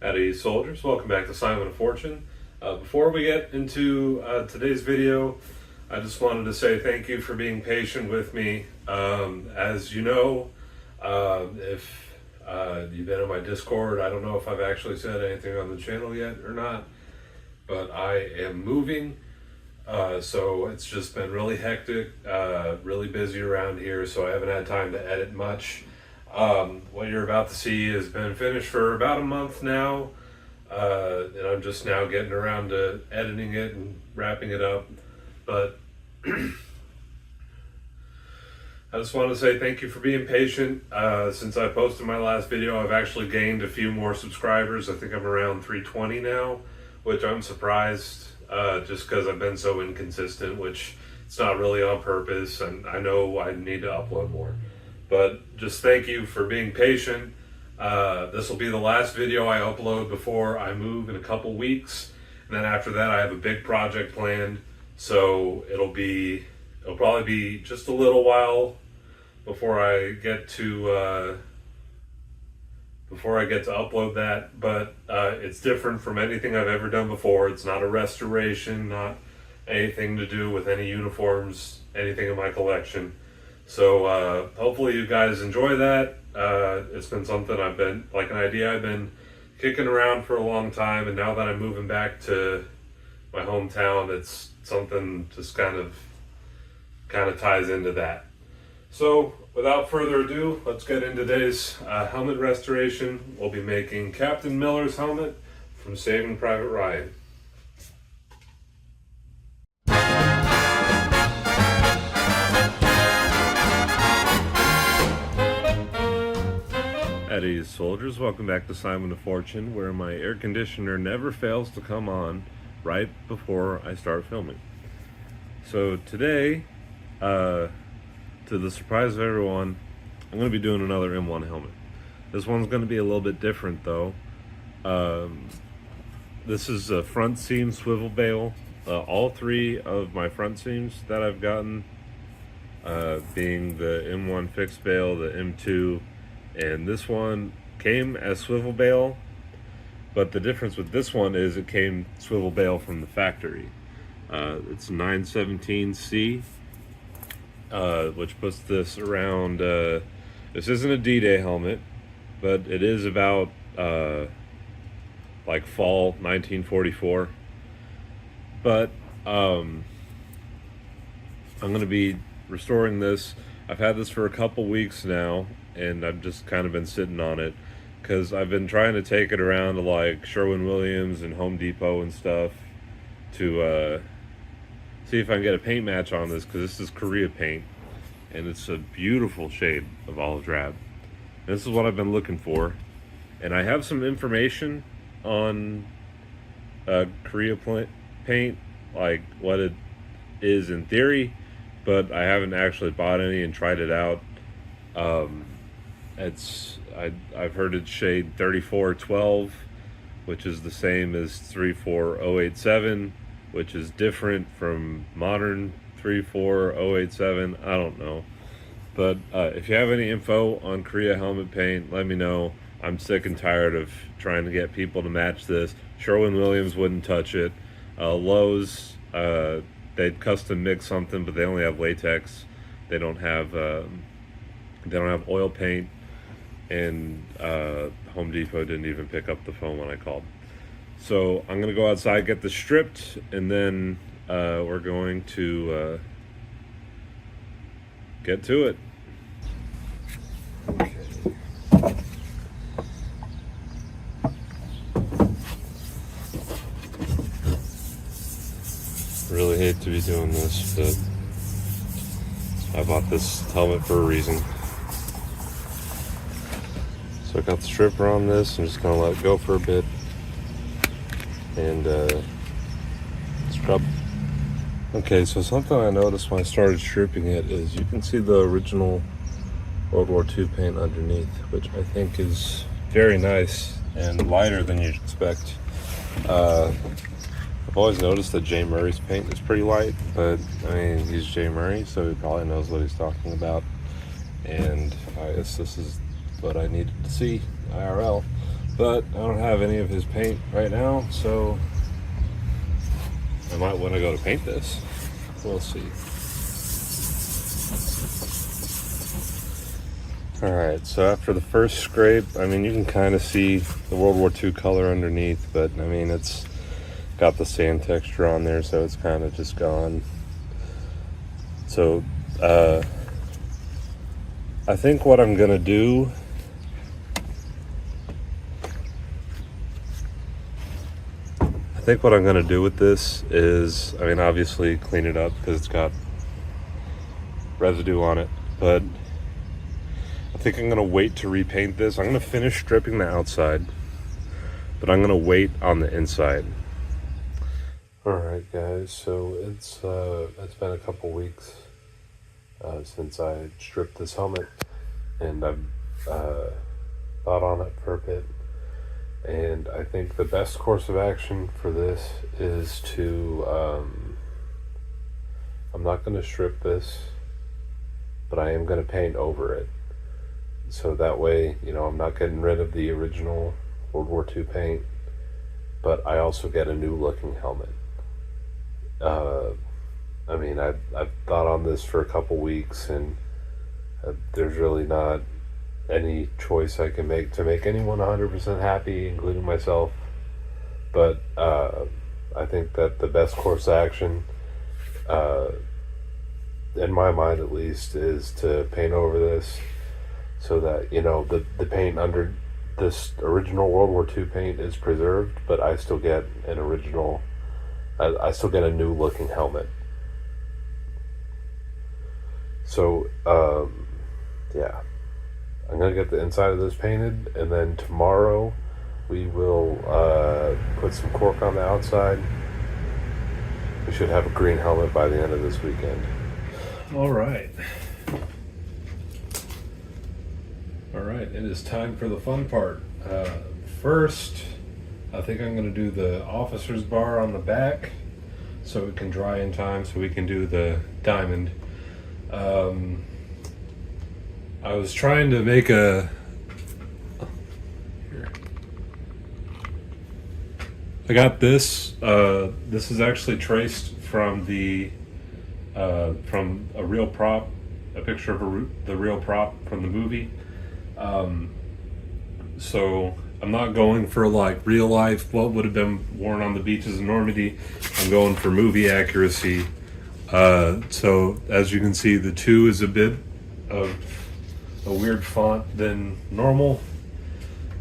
Howdy, soldiers. Welcome back to Simon of Fortune. Before we get into today's video, I just wanted to say thank you for being patient with me. As you know, if you've been on my Discord, I don't know if I've actually said anything on the channel yet or not, but I am moving. So it's just been really hectic, really busy around here, so I haven't had time to edit much. What you're about to see has been finished for about a month now, and I'm just now getting around to editing it and wrapping it up. But I just want to say thank you for being patient. Since I posted my last video, I've actually gained a few more subscribers. I think I'm around 320 now, which I'm surprised, just because I've been so inconsistent, which it's not really on purpose, and I know I need to upload more. But just thank you for being patient. This will be the last video I upload before I move in a couple weeks. And then after that, I have a big project planned. So it'll probably be just a little while before I get to upload that. But it's different from anything I've ever done before. It's not a restoration, not anything to do with any uniforms, anything in my collection. So hopefully you guys enjoy that. It's been something an idea I've been kicking around for a long time, and now that I'm moving back to my hometown, it's something just kind of ties into that. So without further ado, let's get into today's helmet restoration. We'll be making Captain Miller's helmet from Saving Private Ryan. Howdy, soldiers. Welcome back to Simon of Fortune, where my air conditioner never fails to come on right before I start filming. So today, to the surprise of everyone, I'm going to be doing another M1 helmet. This one's going to be a little bit different though. This is a front seam swivel bail. All three of my front seams that I've gotten, being the M1 fixed bail, the M2, and this one came as swivel bail, but the difference with this one is it came swivel bail from the factory. It's 917C, which puts this around, this isn't a D-Day helmet, but it is about like fall 1944. But I'm going to be restoring this. I've had this for a couple weeks now, and I've just kind of been sitting on it because I've been trying to take it around to like Sherwin-Williams and Home Depot and stuff to see if I can get a paint match on this, because this is Korea paint and it's a beautiful shade of olive drab. This is what I've been looking for, and I have some information on Korea paint, like what it is in theory, but I haven't actually bought any and tried it out. I've heard it's shade 3412, which is the same as 34087, which is different from modern 34087. I don't know, but if you have any info on Korea helmet paint, let me know. I'm sick and tired of trying to get people to match this. Sherwin-Williams wouldn't touch it. Lowe's, they'd custom mix something, but they only have latex. They don't have oil paint, and Home Depot didn't even pick up the phone when I called. So I'm gonna go outside, get this stripped, and then we're going to get to it. Okay. Really hate to be doing this, but I bought this helmet for a reason. So I got the stripper on this. I'm just gonna let it go for a bit and scrub. Okay, so something I noticed when I started stripping it is you can see the original World War II paint underneath, which I think is very nice and lighter than you'd expect. I've always noticed that Jay Murray's paint is pretty light, but I mean, he's Jay Murray, so he probably knows what he's talking about. And I guess this is what I needed to see IRL. But I don't have any of his paint right now, so I might want to go to paint this. We'll see. Alright, so after the first scrape, I mean, you can kind of see the World War II color underneath, but I mean, it's got the sand texture on there, so it's kind of just gone. So, I think what I'm gonna do with this is, I mean, obviously clean it up because it's got residue on it, but I think I'm gonna wait to repaint this. I'm gonna finish stripping the outside, but I'm gonna wait on the inside. Alright guys, so it's been a couple weeks since I stripped this helmet, and I've thought on it for a bit, and I think the best course of action for this is to I'm not going to strip this, but I am going to paint over it, so that way, you know, I'm not getting rid of the original World War II paint, but I also get a new looking helmet. I mean, I've thought on this for a couple weeks, and there's really not any choice I can make to make anyone 100% happy, including myself. But I think that the best course of action, in my mind at least, is to paint over this so that, you know, the paint under this original World War II paint is preserved, but I still get an original, I still get a new looking helmet. So, yeah, I'm gonna get the inside of this painted, and then tomorrow we will put some cork on the outside. We should have a green helmet by the end of this weekend. All right, it is time for the fun part. First, I think I'm gonna do the officer's bar on the back so it can dry in time so we can do the diamond. I was trying to make a, here. I got this. This is actually traced from from a real prop, a picture of the real prop from the movie. So I'm not going for like real life, what would have been worn on the beaches in Normandy. I'm going for movie accuracy. So as you can see, the 2 is a bit of a weird font than normal,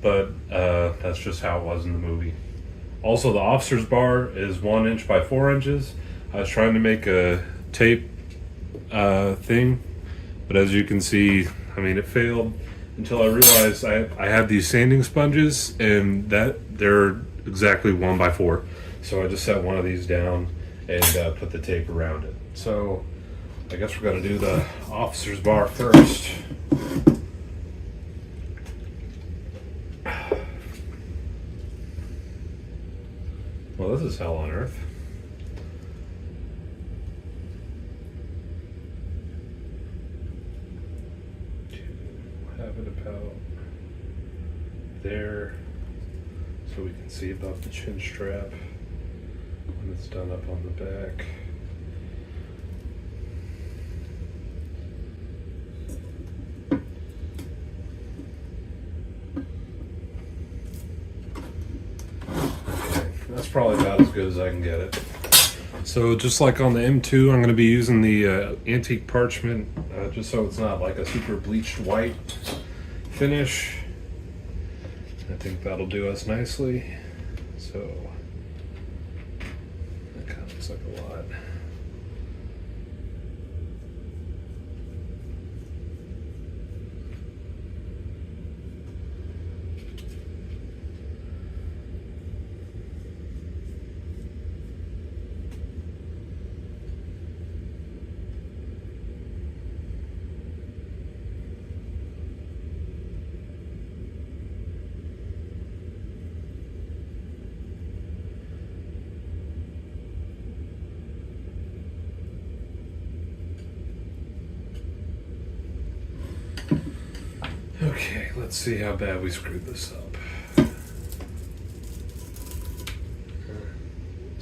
but that's just how it was in the movie. Also, the officer's bar is 1 inch by 4 inches. I was trying to make a tape thing, but as you can see, I mean, it failed until I realized I had these sanding sponges, and that they're exactly 1 by 4. So I just set one of these down and put the tape around it. So I guess we're gonna do the officer's bar first. Well, this is hell on earth. Have it about there so we can see above the chin strap when it's done up on the back. Okay, that's probably about as good as I can get it. So just like on the M2, I'm going to be using the antique parchment, just so it's not like a super bleached white finish. I think that'll do us nicely. So that kind of looks like a lot. Okay, let's see how bad we screwed this up.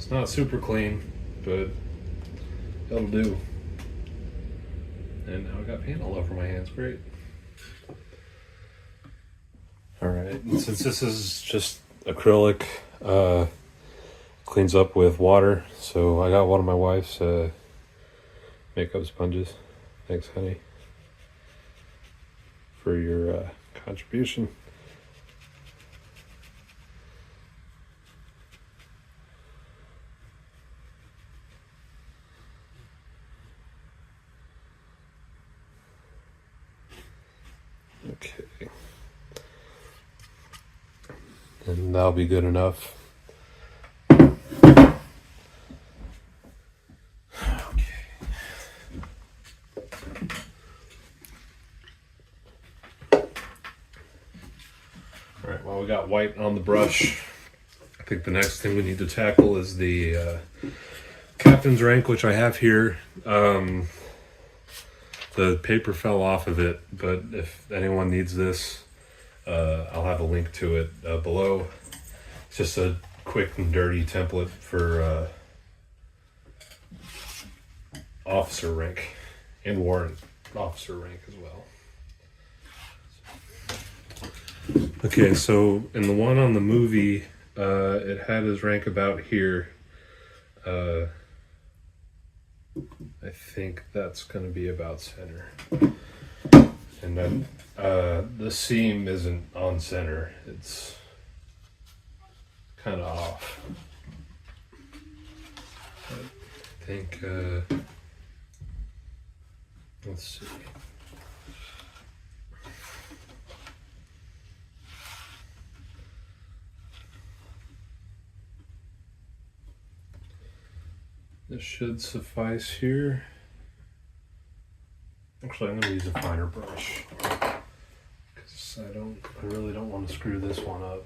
It's not super clean, but it'll do. And now I got paint all over my hands. Great. All right, and since this is just acrylic, cleans up with water, so I got one of my wife's makeup sponges. Thanks, honey, for your contribution. Okay. And that'll be good enough. Alright, well, we got white on the brush. I think the next thing we need to tackle is the captain's rank, which I have here. The paper fell off of it, but if anyone needs this, I'll have a link to it below. It's just a quick and dirty template for officer rank and warrant officer rank as well. Okay, so in the one on the movie, it had his rank about here. I think that's going to be about center. And then the seam isn't on center. It's kind of off. I think, let's see. This should suffice here. Actually, I'm going to use a finer brush because I really don't want to screw this one up.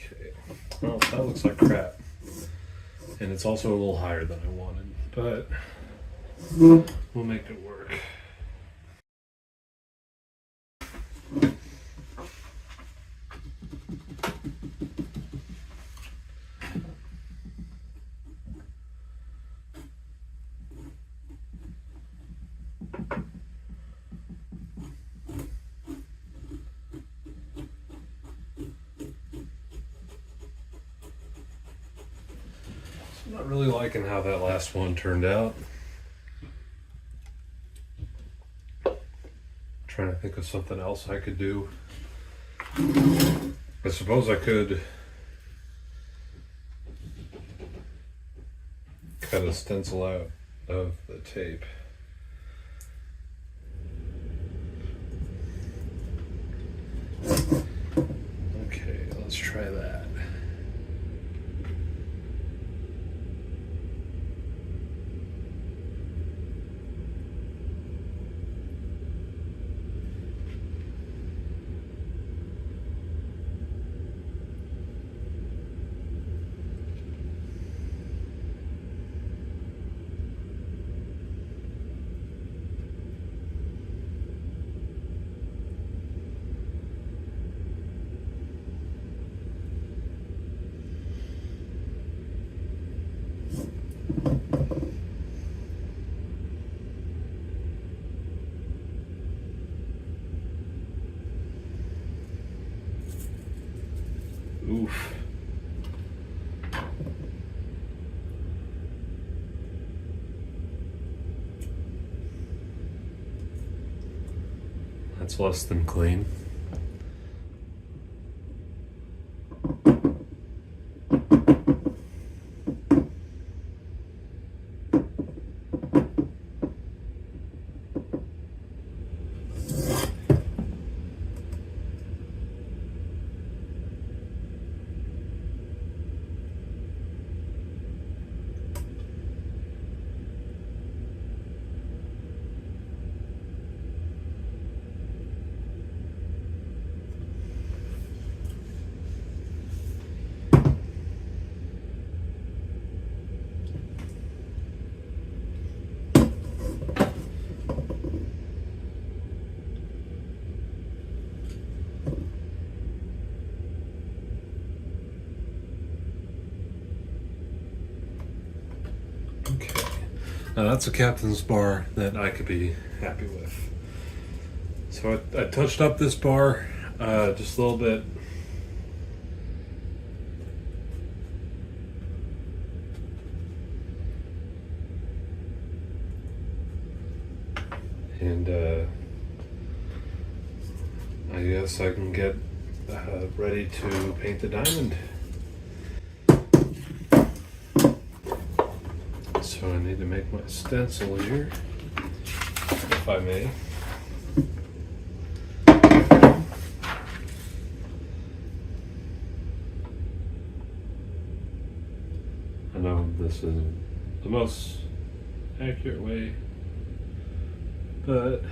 Okay, well, that looks like crap. And it's also a little higher than I wanted, but we'll make it work. I'm not really liking how that last one turned out. Trying to think of something else I could do. I suppose I could cut a stencil out of the tape. Okay, let's try that. Oof. That's less than clean. Now that's a captain's bar that I could be happy with. So I touched up this bar just a little bit. And I guess I can get ready to paint the diamond. So I need to make my stencil here, if I may. I know this isn't the most accurate way, but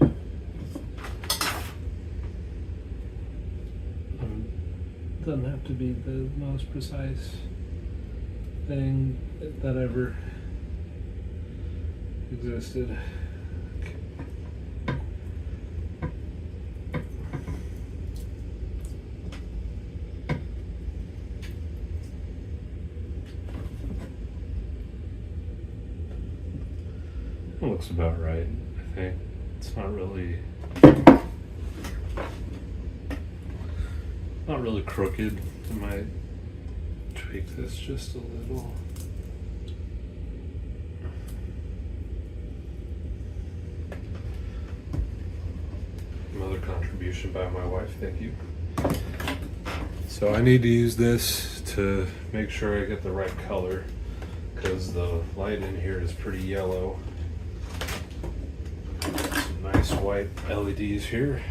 it doesn't have to be the most precise thing that ever existed. It looks about right, I think. It's not really crooked. I might tweak this just a little. Another contribution by my wife, thank you. So I need to use this to make sure I get the right color, because the light in here is pretty yellow. Some nice white LEDs here.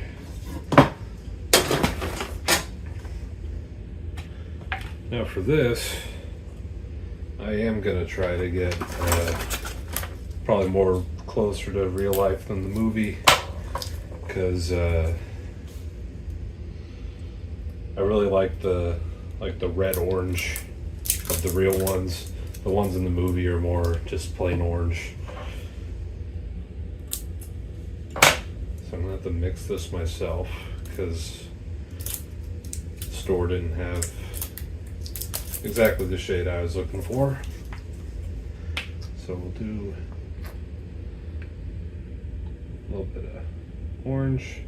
Now for this, I am gonna try to get probably more closer to real life than the movie, because I really like the red orange of the real ones. The ones in the movie are more just plain orange. So I'm gonna have to mix this myself, because the store didn't have exactly the shade I was looking for. So we'll do a little bit of orange.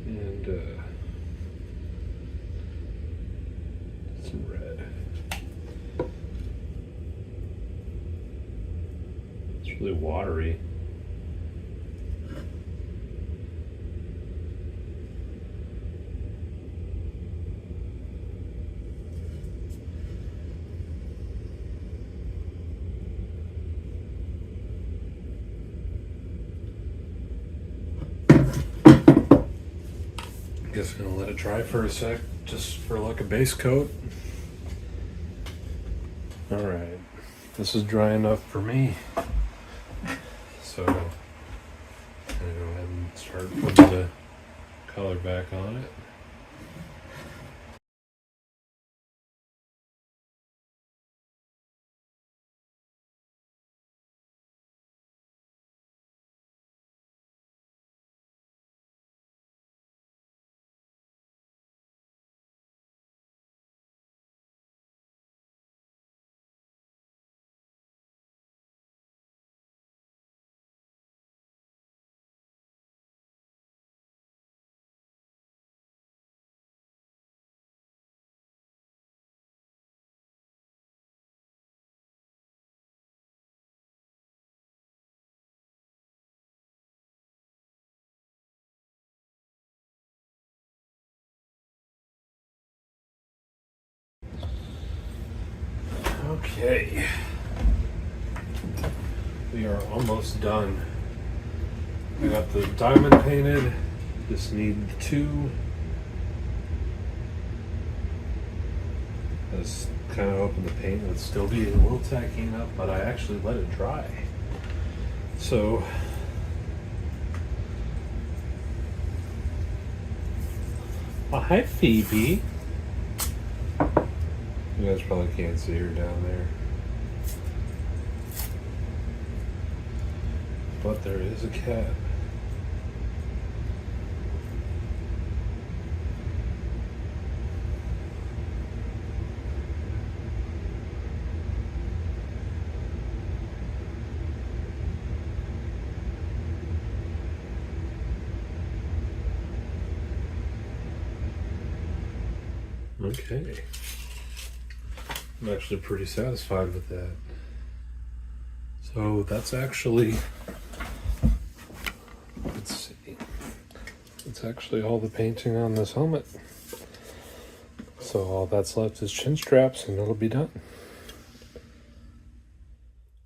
And some red. It's really watery. Guess I'm gonna let it dry for a sec, just for like a base coat. All right, this is dry enough for me. So I'm gonna go ahead and start putting the color back on it. Okay, we are almost done. I got the diamond painted, just need the two. I was kind of hoping the paint would still be a little tacking up, but I actually let it dry. So hi Phoebe. You guys probably can't see her down there, but there is a cat. Okay. I'm actually pretty satisfied with that. So that's actually, let's see, it's actually all the painting on this helmet. So all that's left is chin straps and it'll be done.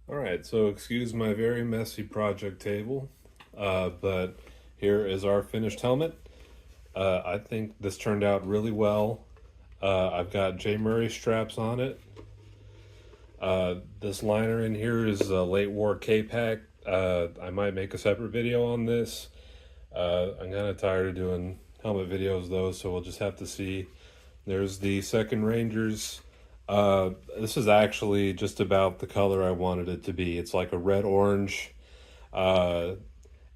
Alright, so excuse my very messy project table, but here is our finished helmet. I think this turned out really well. I've got J. Murray straps on it. This liner in here is a late war K-Pack. I might make a separate video on this. I'm kind of tired of doing helmet videos though, so we'll just have to see. There's the second Rangers. This is actually just about the color I wanted it to be. It's like a red-orange.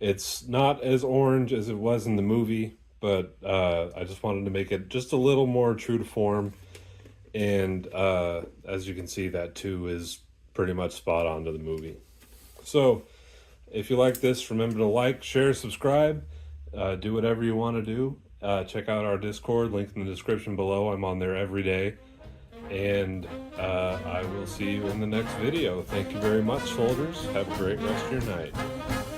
It's not as orange as it was in the movie, but I just wanted to make it just a little more true to form. And as you can see, that too is pretty much spot on to the movie. So if you like this, remember to like, share, subscribe, do whatever you want to do. Check out our Discord, link in the description below. I'm on there every day. And I will see you in the next video. Thank you very much, soldiers. Have a great rest of your night.